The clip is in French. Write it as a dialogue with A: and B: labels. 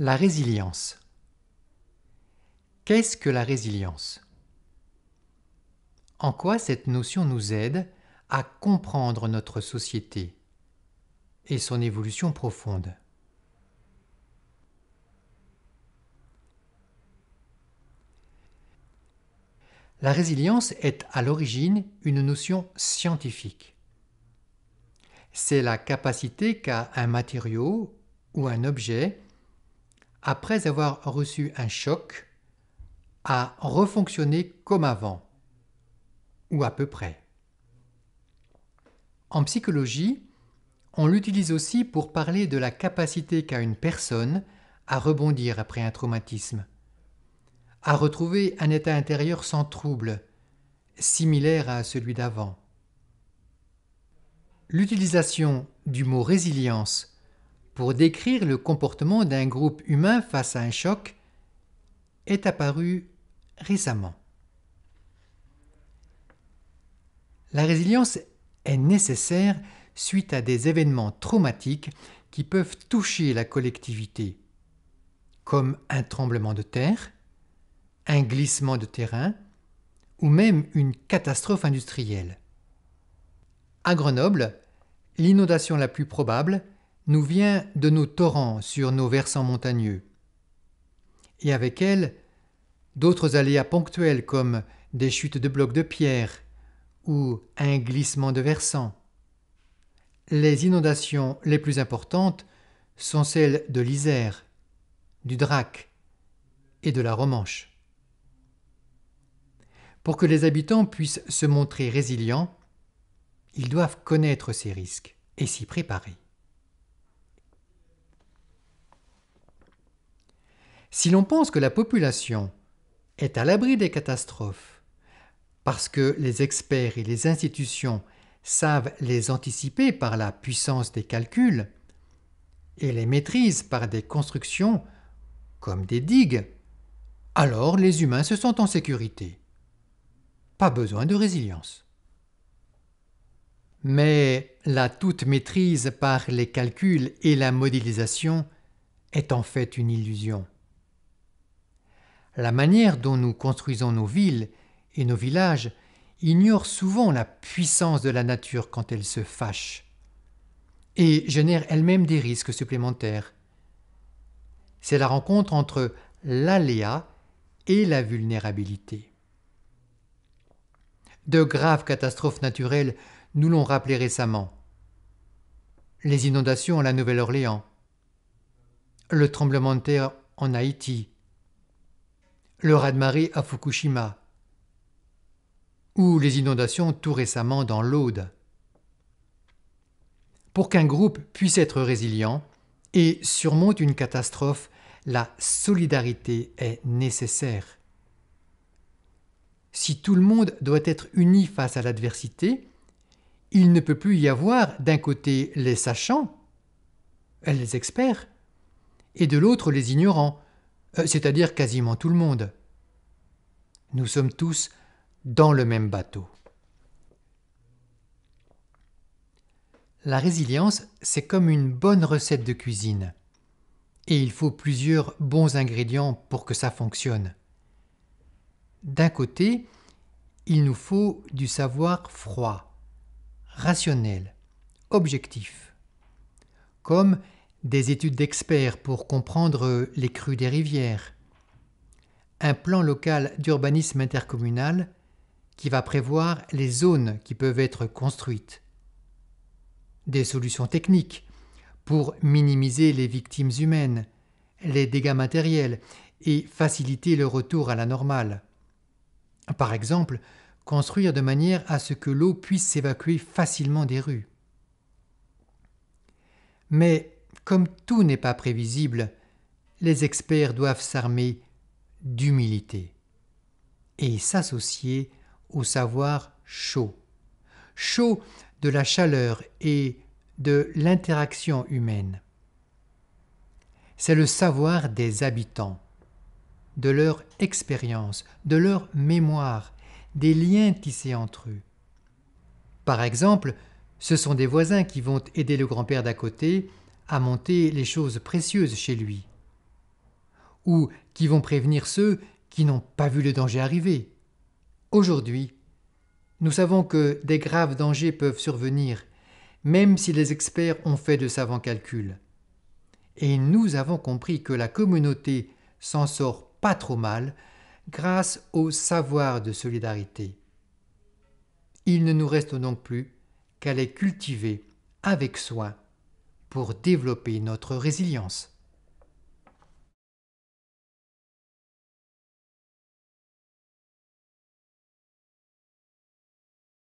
A: La résilience. Qu'est-ce que la résilience? En quoi cette notion nous aide à comprendre notre société et son évolution profonde? La résilience est à l'origine une notion scientifique. C'est la capacité qu'a un matériau ou un objet, après avoir reçu un choc, à refonctionner comme avant, ou à peu près. En psychologie, on l'utilise aussi pour parler de la capacité qu'a une personne à rebondir après un traumatisme, à retrouver un état intérieur sans trouble, similaire à celui d'avant. L'utilisation du mot résilience pour décrire le comportement d'un groupe humain face à un choc est apparue récemment. La résilience est nécessaire suite à des événements traumatiques qui peuvent toucher la collectivité, comme un tremblement de terre, un glissement de terrain ou même une catastrophe industrielle. À Grenoble, l'inondation la plus probable nous vient de nos torrents sur nos versants montagneux, et avec elle, d'autres aléas ponctuels comme des chutes de blocs de pierre ou un glissement de versant. Les inondations les plus importantes sont celles de l'Isère, du Drac et de la Romanche. Pour que les habitants puissent se montrer résilients, ils doivent connaître ces risques et s'y préparer. Si l'on pense que la population est à l'abri des catastrophes, parce que les experts et les institutions savent les anticiper par la puissance des calculs et les maîtrisent par des constructions comme des digues, alors les humains se sentent en sécurité. Pas besoin de résilience. Mais la toute maîtrise par les calculs et la modélisation est en fait une illusion. La manière dont nous construisons nos villes et nos villages ignore souvent la puissance de la nature quand elle se fâche et génère elle-même des risques supplémentaires. C'est la rencontre entre l'aléa et la vulnérabilité. De graves catastrophes naturelles nous l'ont rappelé récemment. Les inondations à la Nouvelle-Orléans, le tremblement de terre en Haïti, le raz-de-marée à Fukushima, ou les inondations tout récemment dans l'Aude. Pour qu'un groupe puisse être résilient et surmonte une catastrophe, la solidarité est nécessaire. Si tout le monde doit être uni face à l'adversité, il ne peut plus y avoir d'un côté les sachants, les experts, et de l'autre les ignorants, c'est-à-dire quasiment tout le monde. Nous sommes tous dans le même bateau. La résilience, c'est comme une bonne recette de cuisine. Et il faut plusieurs bons ingrédients pour que ça fonctionne. D'un côté, il nous faut du savoir froid, rationnel, objectif, comme des études d'experts pour comprendre les crues des rivières, un plan local d'urbanisme intercommunal qui va prévoir les zones qui peuvent être construites, des solutions techniques pour minimiser les victimes humaines, les dégâts matériels et faciliter le retour à la normale. Par exemple, construire de manière à ce que l'eau puisse s'évacuer facilement des rues. Mais comme tout n'est pas prévisible, les experts doivent s'armer d'humilité et s'associer au savoir chaud. Chaud de la chaleur et de l'interaction humaine. C'est le savoir des habitants, de leur expérience, de leur mémoire, des liens tissés entre eux. Par exemple, ce sont des voisins qui vont aider le grand-père d'à côté à monter les choses précieuses chez lui. ou qui vont prévenir ceux qui n'ont pas vu le danger arriver. Aujourd'hui, nous savons que des graves dangers peuvent survenir, même si les experts ont fait de savants calculs. Et nous avons compris que la communauté s'en sort pas trop mal grâce au savoir de solidarité. Il ne nous reste donc plus qu'à les cultiver avec soin pour développer notre résilience.